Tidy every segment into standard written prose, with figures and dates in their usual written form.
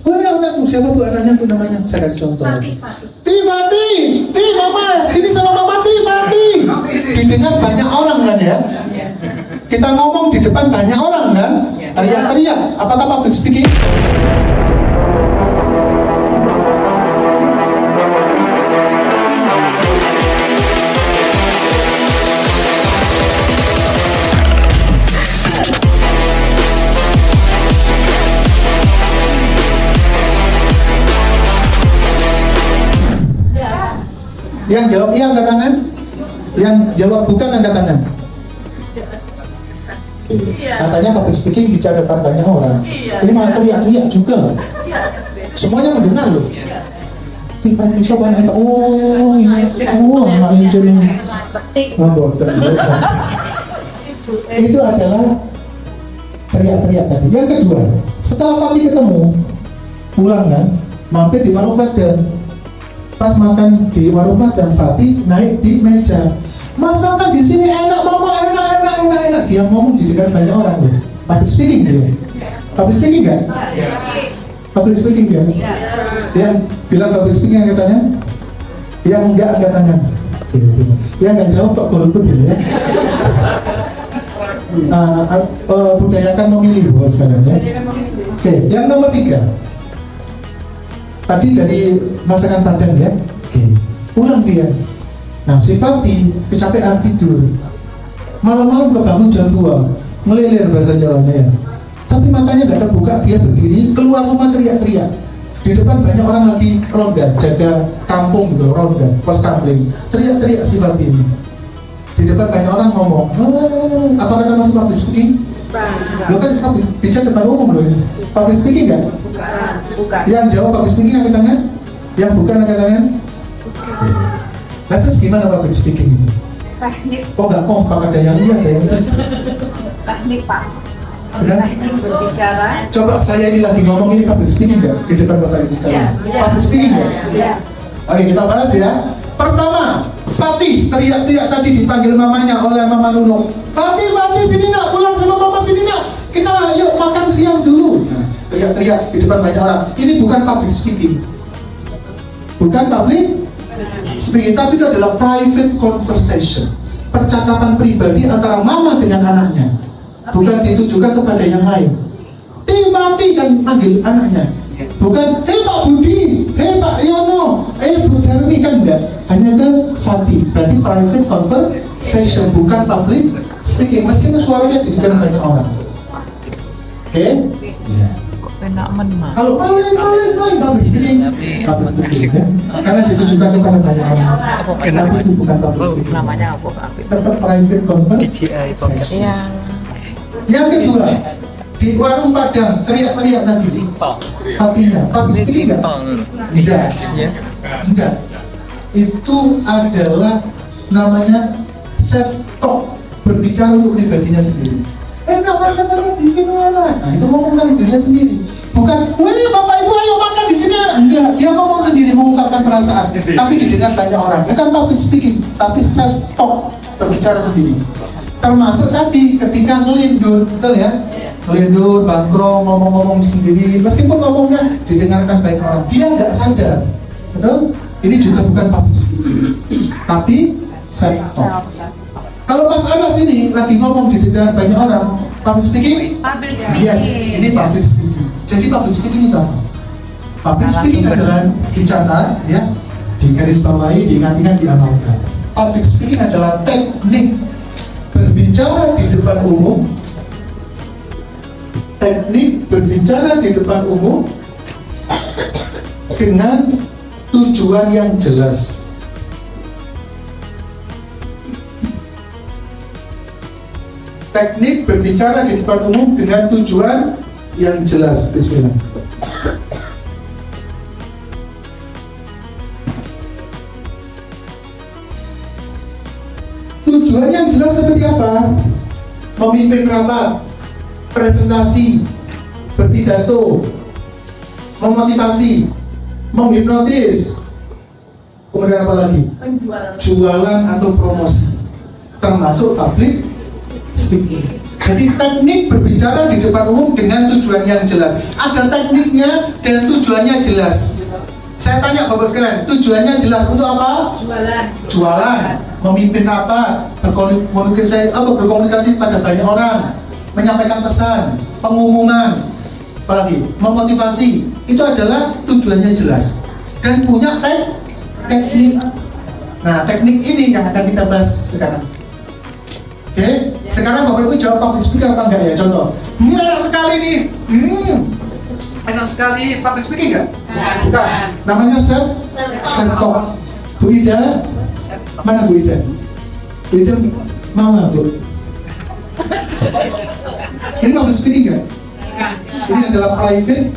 Oh ya anakku, siapa bu anaknya? Aku namanya, saya kasih contoh. Tifati, mama, sini sama mama Tifati. Didengar banyak orang kan ya? Kita ngomong di depan banyak orang kan? Teriak-teriak, apakah public speaking? Yang jawab iya angkat tangan. Yang jawab bukan angkat tangan. Katanya public speaking bicara depan banyak orang. Ini malah teriak-teriak juga. Semuanya mendengar loh. Tiba siapa anak? Oh, anak Angel ini. Itu adalah teriak-teriak tadi. Yang kedua, setelah Fatih ketemu, pulang kan, mampir di warung Padang. Pas makan di warung Padang, Fatih naik di meja. Masakan di sini enak mama, enak. Dia ngomong di dekat banyak orang loh. Public speaking dia. Public speaking kan? Public speaking dia. Yang bilang public speaking angkat tangan. Yang enggak angkat tangan. Yang enggak jawab kok golput gitu ya. Budayakan memilih bos sekarang ya. Oke, yang nomor 3. Tadi dari masakan Padang ya. Oke, pulang dia. Nah, si Fatih kecapean tidur. Malam-malam kebangun jam 2, ngelilir bahasa Jawanya ya. Tapi matanya gak terbuka, dia berdiri, keluar rumah teriak-teriak. Di depan banyak orang lagi ronda, jaga kampung gitu, ronda, pos kamling. Teriak-teriak si Fatih ini. Di depan banyak orang ngomong, apakah termasuk public speaking? Lo kan bicara depan umum loh ini. Public speaking gak? Bukan. Yang jawab public speaking angkat tangan? Yang bukan angkat tangan? Nah terus gimana public speaking itu? Teknik. Oh nggak kompak, ada yang iya, ada yang tidak. Teknik Pak. Benar? Teknik berbicara. Coba saya ini lagi ngomong ini public speaking nggak di depan Bapak Ibu sekalian? Public speaking nggak? Iya. Oke kita bahas ya. Pertama, Fatih teriak-teriak tadi dipanggil mamanya oleh Mama Nunung. Fatih sini nak, pulang sama Mama sini nak. Kita yuk makan siang dulu. Nah, teriak-teriak di depan banyak orang. Ini bukan public speaking. Bukan public speaking, tapi itu adalah private conversation, percakapan pribadi antara mama dengan anaknya, bukan ditujukan kepada yang lain. Tifati kan panggil anaknya, bukan Pak Budi, Pak Yono, Bu Darmi, kan enggak, hanya kan Fatih. Berarti private conversation, bukan public speaking, meskipun suaranya didengar banyak orang. Oke? Ya. Enak menang. Kalau paling public speaking ya. Karena ditujukan kepada banyak orang. Tapi itu bukan public speaking. Namanya apa? Tetap private conversation. Iya. Yang kedua, di warung Padang teriak-teriak tadi. Fatihnya, public speaking enggak? Enggak. Itu adalah namanya self talk, berbicara untuk pribadinya sendiri. Enak masakannya di sini anak. Nah itu ngomongkan dirinya sendiri. Bukan, weh bapak ibu ayo makan di sini anak. Enggak, dia ngomong sendiri, mengungkapkan perasaan. Tapi didengar banyak orang. Bukan public speaking, tapi self talk, berbicara sendiri. Termasuk tadi ketika ngelindur, betul ya? Ngelindur, bangkrong, ngomong-ngomong sendiri. Meskipun ngomongnya didengarkan banyak orang, dia nggak sadar, betul? Ini juga bukan public speaking, tapi self talk. Kalau Mas Anas ini lagi ngomong di depan banyak orang, public speaking? Yes, ini public speaking. Jadi public speaking itu apa? Public speaking adalah dicatat, ya, digarisbawahi, diingat-ingat, diamalkan. Public speaking adalah teknik berbicara di depan umum. Teknik berbicara di depan umum dengan tujuan yang jelas. Teknik berbicara di depan umum dengan tujuan yang jelas. Bismillah. Tujuan yang jelas seperti apa? Memimpin rapat, presentasi, berpidato, memotivasi, menghipnotis, kemudian apa lagi? Jualan atau promosi, termasuk public speaking. Jadi teknik berbicara di depan umum dengan tujuan yang jelas. Ada tekniknya dan tujuannya jelas. Saya tanya Bapak sekalian, tujuannya jelas untuk apa? Jualan. Jualan, memimpin apa? Berkomunikasi pada banyak orang, menyampaikan pesan, pengumuman, apalagi memotivasi. Itu adalah tujuannya jelas dan punya teknik. Nah, teknik ini yang akan kita bahas sekarang. Oke, sekarang Bapak Ibu jawab public speaker apa enggak ya? Contoh, enak sekali nih, enak sekali public speaking enggak? Bukan. Namanya self talk. Bu Ida, mana Bu Ida? Bu Ida mau nggak Bu? Ini public speaking enggak? Ini adalah private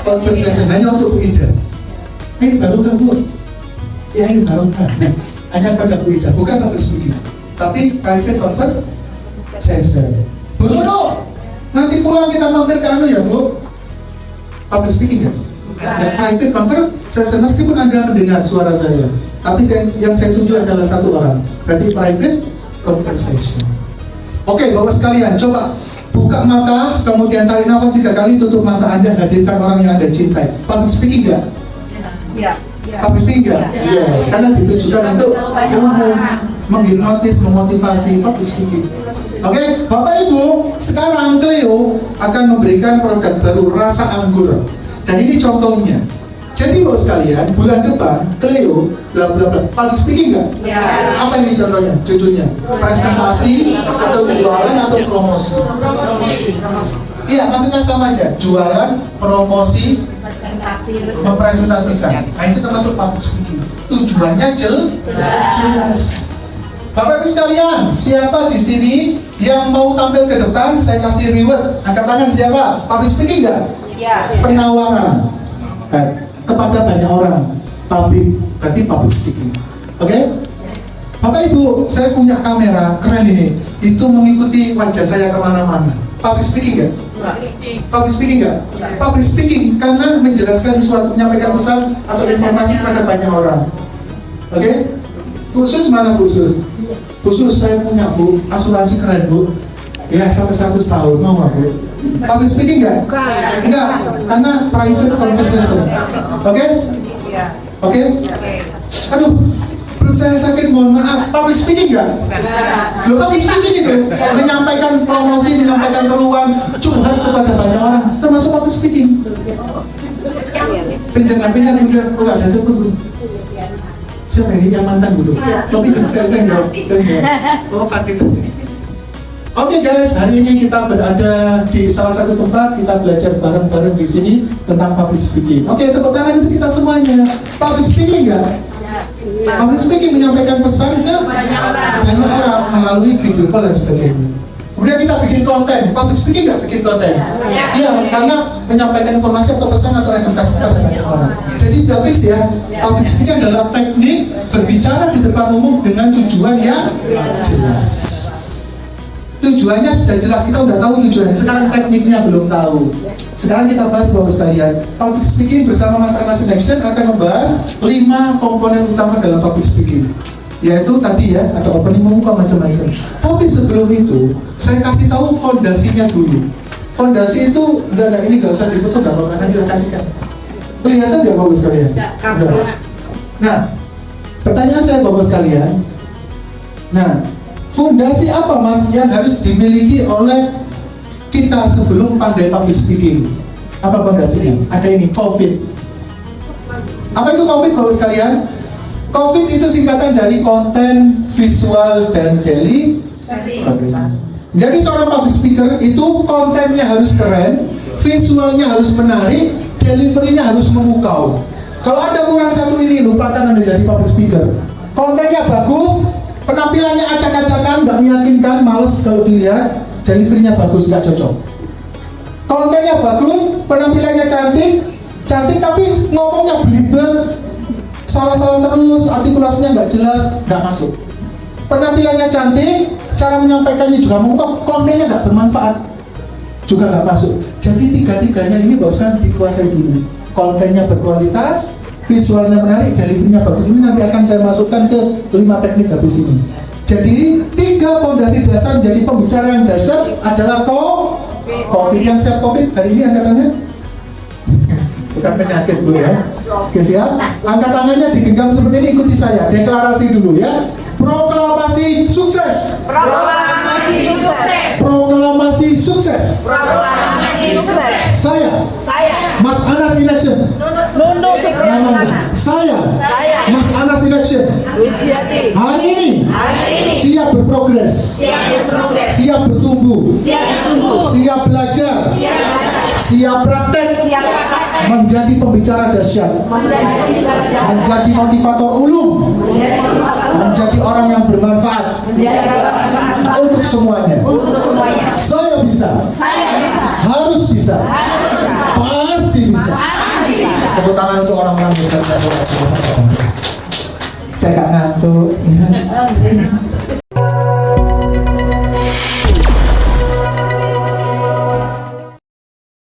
conversation hanya untuk Bu Ida. Ini baru kan Bu? Ya ini baru kan. Hanya pada Bu Ida, bukan public speaking. Tapi private conversation. Bu, nanti pulang kita mampir ke anu ya Bu. Public speaking ya? Ya, private conversation meskipun Anda mendengar suara saya, tapi yang saya tuju adalah satu orang. Berarti private conversation. Oke, Bapak sekalian, coba buka mata, kemudian tarik nafas 3 kali, tutup mata Anda, hadirkan orang yang Anda cintai. Public speaking nggak? Iya. Public speaking nggak? Yes, karena ditujukan untuk umum, menghipnotis, memotivasi. Public speaking. Oke, Bapak Ibu, sekarang Cleo akan memberikan produk baru rasa anggur. Dan ini contohnya. Jadi Bapak sekalian, bulan depan Cleo public speaking nggak? Iya. Apa ini contohnya? Judulnya presentasi atau jualan atau promosi? Iya, maksudnya sama aja. Jualan, promosi, mempresentasikan. Nah itu termasuk public speaking. Tujuannya jelas. Bapak Ibu sekalian, siapa di sini yang mau tampil ke depan? Saya kasih reward. Angkat tangan siapa? Public speaking nggak? Iya. Penawaran kepada banyak orang. Berarti public speaking. Oke? Bapak Ibu, saya punya kamera keren ini. Itu mengikuti wajah saya kemana-mana. Public speaking nggak? Public speaking nggak? Public speaking karena menjelaskan sesuatu, menyampaikan pesan atau informasi kepada banyak orang. Oke? Khusus mana khusus? Khusus saya punya Bu, asuransi keren Bu. Ya sampai 100 tahun, mau nggak Bu? Public speaking nggak? Enggak, karena private conversation. Oke? Oke? Aduh, perut saya sakit, mohon maaf. Public speaking nggak? Loh, public speaking itu menyampaikan promosi, menyampaikan keluhan, curhat kepada banyak orang, termasuk public speaking. Pinjam udah, ada tuh belum? Siapa ini yang mantan dulu? Tapi saya jawab. Oh, Fatin. Oke guys, hari ini kita berada di salah satu tempat, kita belajar bareng-bareng di sini tentang public speaking. Oke, tepuk tangan untuk kita semuanya. Public speaking nggak? Public speaking menyampaikan pesan ke banyak orang melalui video call dan sebagainya. Kemudian kita bikin konten. Public speaking nggak bikin konten? Iya, karena menyampaikan informasi atau pesan atau edukasi kepada banyak orang. Jadi sudah fix ya. Public speaking adalah teknik berbicara di depan umum dengan tujuan yang jelas. Tujuannya sudah jelas, kita udah tahu tujuannya. Sekarang tekniknya belum tahu. Sekarang kita bahas Bapak sekalian. Public speaking bersama Mas Anas in Action akan membahas 5 komponen utama dalam public speaking. Yaitu tadi ya, ada opening membuka macam-macam. Tapi sebelum itu, saya kasih tahu fondasinya dulu. Fondasi itu enggak ini nggak usah difoto, nggak apa-apa, nanti kita kasihkan. Kelihatan nggak Bapak sekalian? Udah. Nah, pertanyaan saya Bapak sekalian. Nah, fondasi apa Mas yang harus dimiliki oleh kita sebelum pandai public speaking? Apa fondasinya? Ada ini, COVID. Apa itu COVID Bapak sekalian? COVID itu singkatan dari konten, visual, dan delivery. Jadi seorang public speaker itu kontennya harus keren, visualnya harus menarik, delivery-nya harus memukau. Kalau ada kurang satu ini, lupakan Anda jadi public speaker. Kontennya bagus, penampilannya acak-acakan, nggak meyakinkan, males kalau dilihat, delivery-nya bagus, nggak cocok. Kontennya bagus, penampilannya cantik tapi ngomongnya belibet, salah-salah terus, artikulasinya nggak jelas, nggak masuk. Penampilannya cantik, cara menyampaikannya juga memukau, kontennya nggak bermanfaat, juga nggak masuk. Jadi tiga-tiganya ini bahkan dikuasai dulu. Kontennya berkualitas, visualnya menarik, delivery-nya bagus. Ini nanti akan saya masukkan ke 5 teknik habis ini. Jadi 3 fondasi dasar menjadi pembicara yang dahsyat adalah COVID. Yang siap COVID hari ini angkat tangan. Bukan penyakit Bu ya. Oke siap. Angkat tangannya digenggam seperti ini, ikuti saya. Deklarasi dulu ya. Proklamasi sukses. Proklamasi sukses. Proklamasi sukses. Proklamasi sukses. Saya Mas Anas in Action. Nunduk Saya Mas Anas in Action. Wijiati. Hari ini siap berprogres, siap bertumbuh, siap belajar, siap praktek, menjadi pembicara dahsyat, menjadi motivator ulung, menjadi orang yang bermanfaat untuk semuanya. Saya bisa, harus bisa, pasti bisa. Tepuk tangan untuk orang-orang yang bisa. Saya nggak ngantuk. Ya.